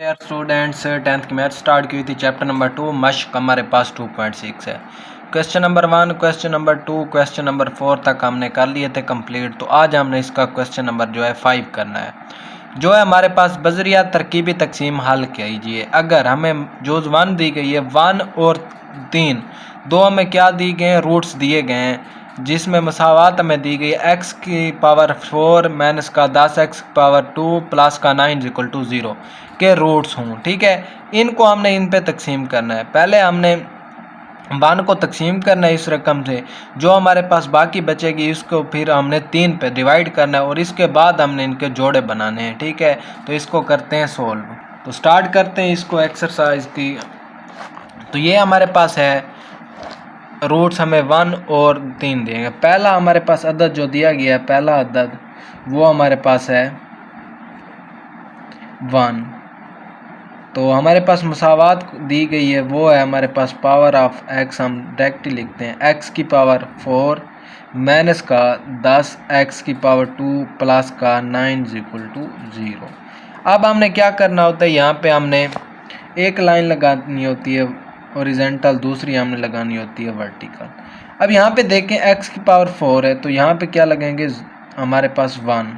यार students 10th की math start की हुई थी चैप्टर नंबर 2 मश्क हमारे पास 2.6 है। Question number 1 question number 2 question number 4 तक हमने कर लिए थे कंप्लीट। तो आज हमने इसका क्वेश्चन नंबर जो है 5 करना है। जो है हमारे पास बजरिया तरकीबी तकसीम हल कीजिए। अगर हमें जो 1 दी गई है 1 और 3 दो हमें क्या दी गए हैं, रूट्स दिए गए हैं जिसमें मसावात हमें दी गई है x की पावर 4 माइनस का 10 x की पावर 2 प्लस का 9 इक्वल टू 0 के रूट्स हों। ठीक है, इनको हमने इन पे तकसीम करना है। पहले हमने 1 को तकसीम करना है इस रकम से, जो हमारे पास बाकी बचेगी इसको फिर हमने 3 पे डिवाइड करना है और इसके बाद हमने इनके जोड़े बनाने हैं। ठीक है, तो इसको करते हैं सोल्व। तो स्टार्ट करते हैं इसको एक्सरसाइज की। तो ये हमारे पास है रूट्स हमें 1 और 3 देंगे। पहला हमारे पास अदद जो दिया गया है, पहला अदद वो हमारे पास है 1। तो हमारे पास मसावात दी गई है वो है हमारे पास पावर ऑफ x, हम डायरेक्टली लिखते हैं x की पावर 4 माइनस का 10 x की पावर 2 प्लस का 9 इक्वल टू 0। अब हमने क्या करना होता है, यहाँ पे हमने एक लाइन लगानी होती है हॉरिजॉन्टल, दूसरी हमने लगानी होती है वर्टिकल। अब यहाँ पे देखें x की पावर 4 है तो यहाँ पे क्या लगेंगे हमारे पास 1,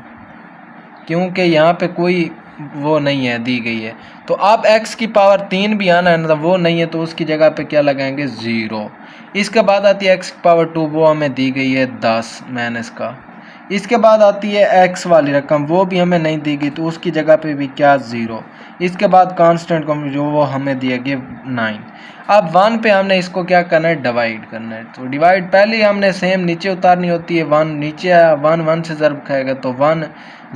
क्योंकि यहाँ पे कोई वो नहीं है दी गई है। तो अब x की पावर 3 भी आना है ना, वो नहीं है तो उसकी जगह पे क्या लगाएंगे 0। इसके बाद आती है x की पावर 2, वो हमें दी गई है 10 माइनस का। इसके बाद आती है x वाली रकम, वो भी हमें नहीं दी गई तो उसकी जगह पे भी क्या 0। इसके बाद कांस्टेंट को जो वो हमें दिया गया 9। अब 1 पे हमने इसको क्या करना है, डिवाइड करना है। तो डिवाइड पहले हमने सेम नीचे उतारनी होती है। 1 नीचे आया, 1 से ज़रब खाएगा तो 1,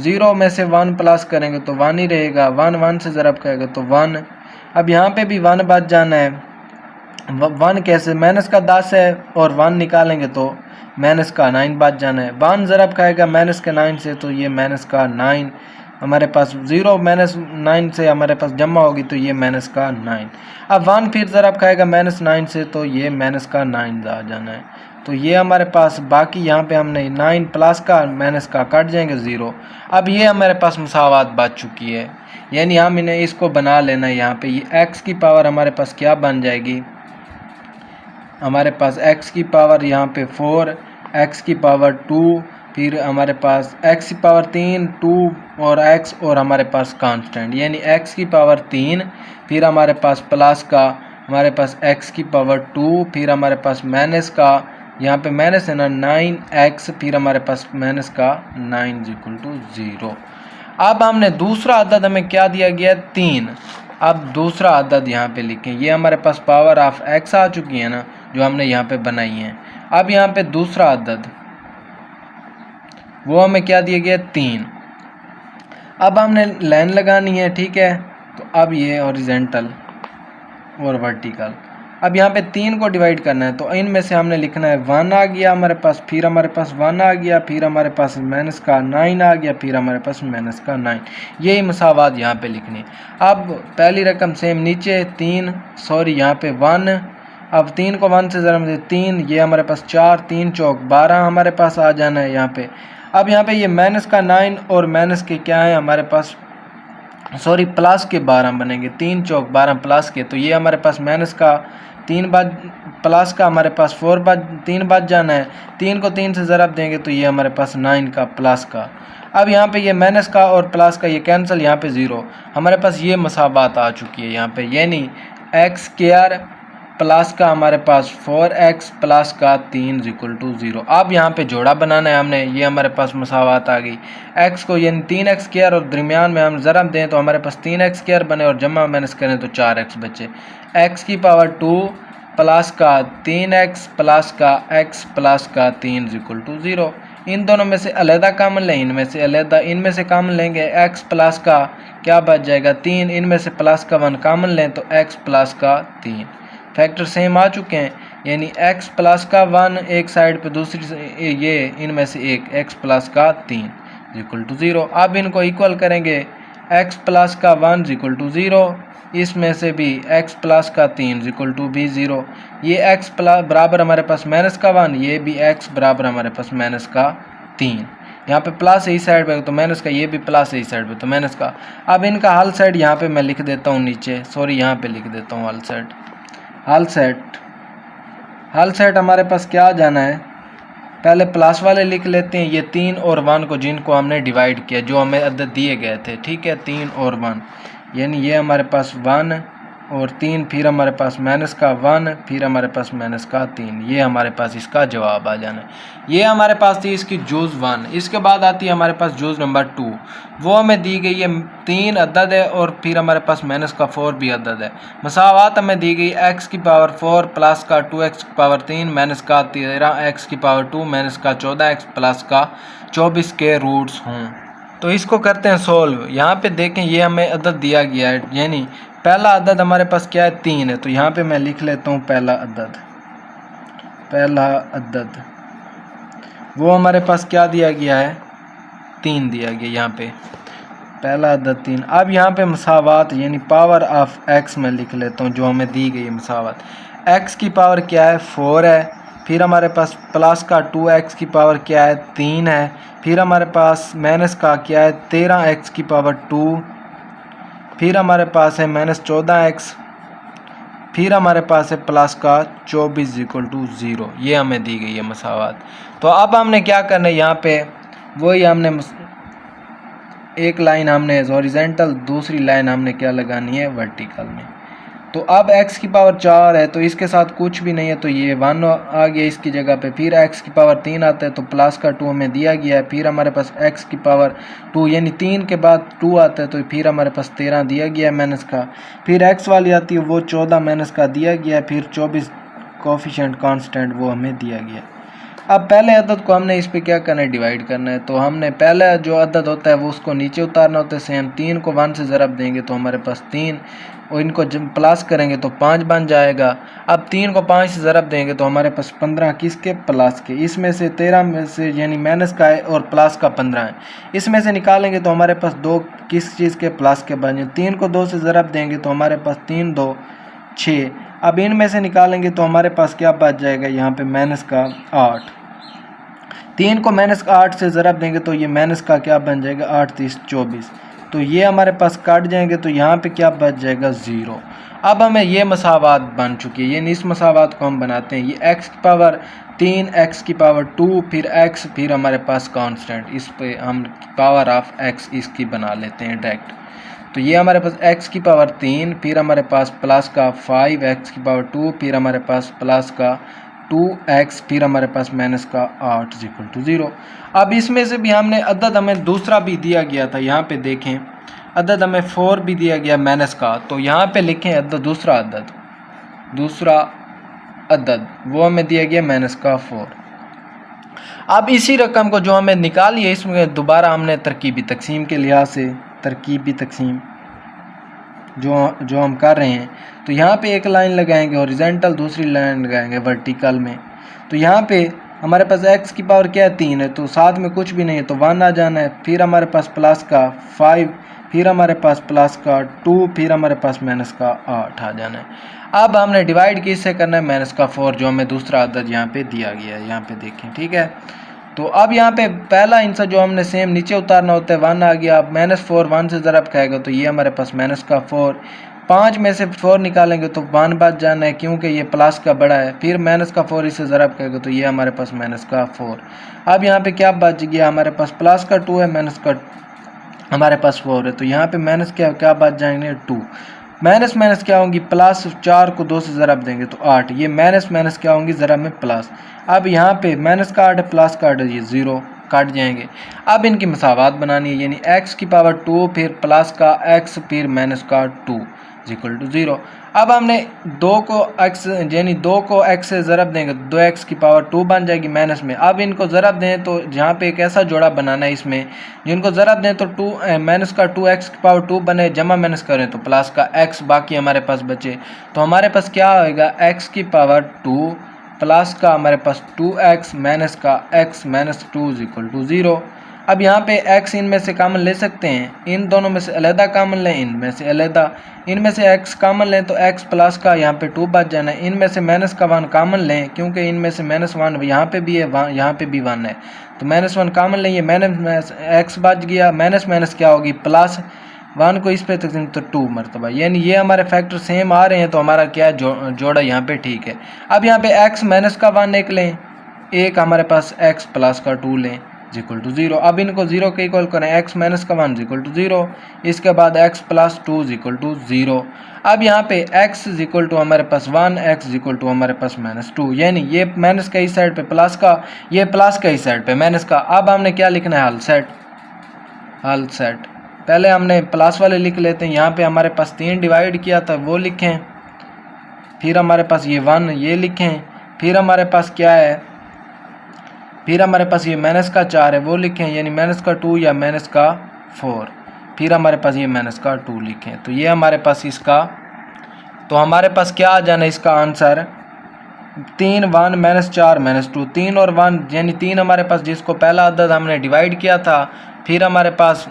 0 में से 1 प्लस करेंगे तो 1 ही रहेगा। 1 से ज़रब खाएगा तो 1। अब यहाँ पे भी 1 बच जाना है। 1 कैसे, माइनस का 10 है और 1 निकालेंगे तो माइनस का 9 बच जाना है। 1 ज़रब खाएगा माइनस के 9 से तो ये माइनस का 9 हमारे पास, 0 माइनस 9 से हमारे पास जमा होगी तो ये माइनस का 9। अब 1 फिर ज़रब खाएगा माइनस 9 से तो ये माइनस का 9 आ जाना है। तो ये हमारे पास बाकी यहाँ पे हमने 9 प्लस का माइनस का कट जाएंगे 0। अब ये हमारे पास मसावात बच चुकी है, यानी हम इन्हें इसको बना लेना है। यहाँ पे ये x की पावर हमारे पास क्या बन जाएगी, हमारे पास x की पावर यहाँ पे 4, x की पावर 2, फिर हमारे पास x की पावर 3, 2 और x और हमारे पास कांस्टेंट, यानी x की पावर 3, फिर हमारे पास प्लस का हमारे पास x की पावर 2, फिर हमारे पास माइनस का यहाँ पे माइनस है ना 9x, फिर हमारे पास माइनस का 9 इक्वल टू 0। अब हमने दूसरा अदद हमें क्या दिया गया है 3। अब दूसरा अदद यहाँ पे लिखें, ये हमारे पास पावर ऑफ x आ चुकी है ना जो हमने यहाँ पे बनाई है। अब यहाँ पे दूसरा अदद वो हमें क्या दिया गया 3। अब हमने लाइन लगानी है। ठीक है, तो अब ये हॉरिजॉन्टल और वर्टिकल। अब यहाँ पे 3 को डिवाइड करना है तो इनमें से हमने लिखना है 1 आ गया हमारे पास, फिर हमारे पास 1 आ गया, फिर हमारे पास माइनस का 9 आ गया, फिर हमारे पास माइनस का 9। यही मसावात यहाँ पे लिखनी। अब पहली रकम सेम नीचे 3, सॉरी यहाँ पे 1। अब 3 को 1 से ज़रा मुझे 3, ये हमारे पास 4, 3 चौक 12 हमारे पास आ जाना है यहाँ पे। अब यहाँ पे ये माइनस का 9 और माइनस के क्या है हमारे पास, सॉरी प्लस के 12 बनेंगे, 3 चौक 12 प्लस के, तो ये हमारे पास माइनस का 3 बच, प्लस का हमारे पास 3 बच जाना है। 3 को 3 से ज़रब देंगे तो ये हमारे पास 9 का प्लस का। अब यहाँ पे ये माइनस का और प्लस का ये कैंसिल, यहाँ पे 0 हमारे पास ये मसाबात आ चुकी है यहाँ पे, यानी एक्स स्क्वायर प्लस का हमारे पास 4x प्लस का 3 इक्वल टू 0। अब यहाँ पे जोड़ा बनाना है हमने, ये हमारे पास मसावात आ गई। x को यानी 3x स्क्वायर और दरमियान में हम ज़रब दें तो हमारे पास 3x स्क्वायर बने और जमा माइनस करें तो 4x बचे। x की पावर 2 प्लस का 3x प्लस का x प्लस का 3 इक्वल टू 0। इन दोनों में से अलहदा कामन लें, इनमें से अलहदा, इनमें से कामन लेंगे x प्लस का क्या बच जाएगा 3, इनमें से प्लस का 1 कामन लें तो x प्लस का 3। फैक्टर सेम आ चुके हैं, यानी x प्लस का 1 एक साइड पे, दूसरी ये इनमें से एक x प्लस का 3 इक्वल टू 0। अब इनको इक्वल करेंगे, x प्लस का 1 इक्वल टू 0, इसमें से भी x प्लस का 3 इक्वल टू भी 0। ये x प्लस बराबर हमारे पास माइनस का 1, ये भी x बराबर हमारे पास माइनस का 3। यहाँ पे प्लस है इस साइड पे तो माइनस का, ये भी प्लस है इस साइड पे तो माइनस का। अब इनका हल सेट यहाँ पे मैं लिख देता हूँ नीचे, सॉरी यहाँ पे लिख देता हूँ हल सेट। हल सेट हमारे पास क्या आ जाना है, पहले प्लस वाले लिख लेते हैं, ये 3 और 1 को जिनको हमने डिवाइड किया जो हमें अदद दिए गए थे, ठीक है, 3 और 1, यानी ये हमारे पास 1 और 3, फिर हमारे पास माइनस का 1, फिर हमारे पास माइनस का 3, ये हमारे पास इसका जवाब आ जाना है। ये हमारे पास थी इसकी जुज़ 1। इसके बाद आती है हमारे पास जुज़ नंबर 2, वो हमें दी गई है 3 अदद है और फिर हमारे पास माइनस का 4 भी अदद है। मसावात हमें दी गई x की पावर 4 प्लस का 2x की पावर 3 माइनस का 13x की पावर 2 माइनस का 14x प्लस का 24 के रूट्स हों। तो इसको करते हैं सोल्व। यहाँ पे देखें ये हमें अदद दिया गया है, यानी पहला अदद हमारे पास क्या है 3 है, तो यहाँ पे मैं लिख लेता हूँ पहला अदद वो हमारे पास क्या दिया गया है 3 दिया गया, यहाँ पे पहला अदद 3। अब यहाँ पे मसावात यानी पावर ऑफ x में लिख लेता हूँ जो हमें दी गई है मसावात। x की पावर क्या है 4 है, फिर हमारे पास प्लस का 2x की पावर क्या है 3 है, फिर हमारे पास माइनस का क्या है 13x की पावर 2, फिर हमारे पास है माइनस 14x, फिर हमारे पास है प्लस का 24 इक्वल टू 0। ये हमें दी गई है मसावात। तो अब हमने क्या करना है, यहाँ पे वही हमने एक लाइन हमने हॉरिजॉन्टल, दूसरी लाइन हमने क्या लगानी है वर्टिकल में। तो अब x की पावर 4 है तो इसके साथ कुछ भी नहीं है तो ये 1 आ गया इसकी जगह पे, फिर x की पावर 3 आता है तो प्लस का 2 हमें दिया गया है, फिर हमारे पास x की पावर 2 यानी 3 के बाद 2 आता है तो फिर हमारे पास 13 दिया गया है माइनस का, फिर x वाली आती है वो 14 माइनस का दिया गया है, फिर 24 कोफिशिएंट कांस्टेंट वो हमें दिया गया है। अब पहले अदद को हमने इस पे क्या करना है डिवाइड करना है, तो हमने पहला जो अदद होता है वो उसको नीचे उतारना होता है सेम। 3 को 1 से ज़रब देंगे तो हमारे पास 3 और इनको जब प्लस करेंगे तो 5 बन जाएगा। अब 3 को 5 से ज़रब देंगे तो हमारे पास 15 किसके प्लस के, इसमें से 13 में से यानी माइनस का है और प्लस का 15 है, इसमें से निकालेंगे तो हमारे पास 2 किस चीज़ के प्लस के बने। 3 को 2 से ज़रब देंगे तो हमारे पास 3 2 6, अब इनमें से निकालेंगे तो हमारे पास क्या बच जाएगा यहाँ पे माइनस का 8। 3 को माइनस का 8 से ज़रब देंगे तो ये माइनस का क्या बन जाएगा 8 3 24, तो ये हमारे पास काट जाएंगे तो यहाँ पे क्या बच जाएगा 0। अब हमें ये मसावात बन चुकी है, यानी इस मसावात को हम बनाते हैं, ये x की पावर 3 x की पावर 2 फिर x फिर हमारे पास कांस्टेंट, इस पे हम पावर ऑफ x इसकी बना लेते हैं डायरेक्ट। तो ये हमारे पास x की पावर 3 फिर हमारे पास प्लस का 5x की पावर 2 फिर हमारे पास प्लस का 2x फिर हमारे पास माइनस का 8 इक्वल टू 0। अब इसमें से भी हमने अदद हमें दूसरा भी दिया गया था, यहाँ पे देखें अदद हमें 4 भी दिया गया माइनस का, तो यहाँ पे लिखें अदद दूसरा अदद वो हमें दिया गया माइनस का 4। अब इसी रकम को जो हमें निकाली है इसमें दोबारा हमने तरकीबी तकसीम के लिहाज से तरकीबी तकसीम जो हम कर रहे हैं, तो यहाँ पे एक लाइन लगाएंगे हॉरिजॉन्टल, दूसरी लाइन लगाएंगे वर्टिकल में। तो यहाँ पे हमारे पास x की पावर क्या है 3 है तो साथ में कुछ भी नहीं है तो 1 आ जाना है, फिर हमारे पास प्लस का 5 फिर हमारे पास प्लस का 2 फिर हमारे पास माइनस का 8 आ जाना है। अब हमने डिवाइड किससे करना है माइनस का 4 जो हमें दूसरा अदद यहाँ पे दिया गया है, यहाँ पे देखें ठीक है। तो अब यहाँ पे पहला इनसा जो हमने सेम नीचे उतारना होता है 1 आ गया, अब -4 1 से ज़रब खाएगा तो ये हमारे पास माइनस का 4, 5 में से 4 निकालेंगे तो 1 बच जाना है क्योंकि ये प्लस का बड़ा है, फिर माइनस का 4 इससे ज़रब खाएगा तो ये हमारे पास माइनस का 4। अब यहाँ पे क्या बच गया हमारे पास प्लस का 2 है माइनस का हमारे पास 4 है, तो यहाँ पे माइनस क्या बच जाएंगे 2, माइनस माइनस क्या होंगी प्लस, 4 को 2 से ज़रब देंगे तो 8, ये माइनस माइनस क्या होंगी ज़रब में प्लस। अब यहाँ पे माइनस का 8 प्लस का 8 ये 0 काट जाएंगे। अब इनकी मसावात बनानी है, यानी x की पावर 2 फिर प्लस का x फिर माइनस का 2 इक्वल टू 0। अब हमने 2 को x से ज़रब देंगे 2x की पावर 2 बन जाएगी माइनस में। अब इनको ज़रब दें तो जहाँ पे एक ऐसा जोड़ा बनाना है इसमें जिनको ज़रब दें तो माइनस का 2x की पावर 2 बने, जमा माइनस करें तो प्लस का x बाकी हमारे पास बचे, तो हमारे पास क्या होएगा x की पावर 2 प्लस का हमारे पास 2x माइनस का x माइनस 2 इक्वल टू 0। अब यहाँ पे x इनमें से कॉमन ले सकते हैं, इन दोनों में से अलहदा कॉमन लें, इनमें से अलहदा, इनमें से x कॉमन लें तो x प्लस का यहाँ पे 2 बच जाना है, इनमें से माइनस का 1 कॉमन लें क्योंकि इनमें से -1 यहाँ पे भी है, यहाँ पे भी 1 है, तो -1 कॉमन लेंगे, माइनस x बच गया, माइनस माइनस क्या होगी प्लस, 1 को इस पे तकसीम तो 2 मरतबा, यानी ये हमारे फैक्टर सेम आ रहे हैं तो हमारा क्या जोड़ा यहाँ पे ठीक है। अब यहाँ पे x माइनस का 1 एक लें, एक हमारे पास x प्लस का 2 लें इक्वल टू 0। अब इनको 0 के इक्वल करें, x माइनस का 1 इक्वल टू 0, इसके बाद x प्लस 2 इक्वल टू 0। अब यहाँ पे x इक्वल टू हमारे पास 1, x इक्वल टू हमारे पास -2, यानी ये माइनस का इस साइड पे प्लस का, ये प्लस का इस साइड पे माइनस का। अब हमने क्या लिखना है, हल सेट पहले हमने प्लस वाले लिख लेते हैं, यहाँ पे हमारे पास 3 डिवाइड किया था वो लिखें, फिर हमारे पास ये 1 ये लिखें, फिर हमारे पास क्या है, फिर हमारे पास ये माइनस का 4 है वो लिखें, यानी माइनस का 2 या माइनस का 4, फिर हमारे पास ये माइनस का 2 लिखें, तो ये हमारे पास इसका, तो हमारे पास क्या आ जाना इसका आंसर 3, 1 -4 -2, 3 और 1 यानी 3 हमारे पास, जिसको पहला अदद हमने डिवाइड किया था, फिर हमारे पास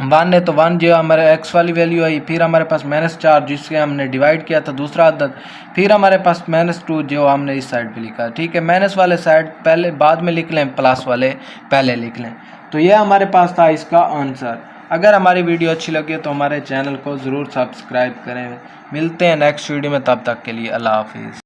1 है तो 1 जो हमारे x वाली वैल्यू आई, फिर हमारे पास -4 जिससे हमने डिवाइड किया था दूसरा अदद, फिर हमारे पास -2 जो हमने इस साइड पे लिखा। ठीक है, माइनस वाले साइड पहले बाद में लिख लें, प्लस वाले पहले लिख लें। तो ये हमारे पास था इसका आंसर। अगर हमारी वीडियो अच्छी लगे तो हमारे चैनल को ज़रूर सब्सक्राइब करें। मिलते हैं नेक्स्ट वीडियो में, तब तक के लिए अल्लाह हाफिज़।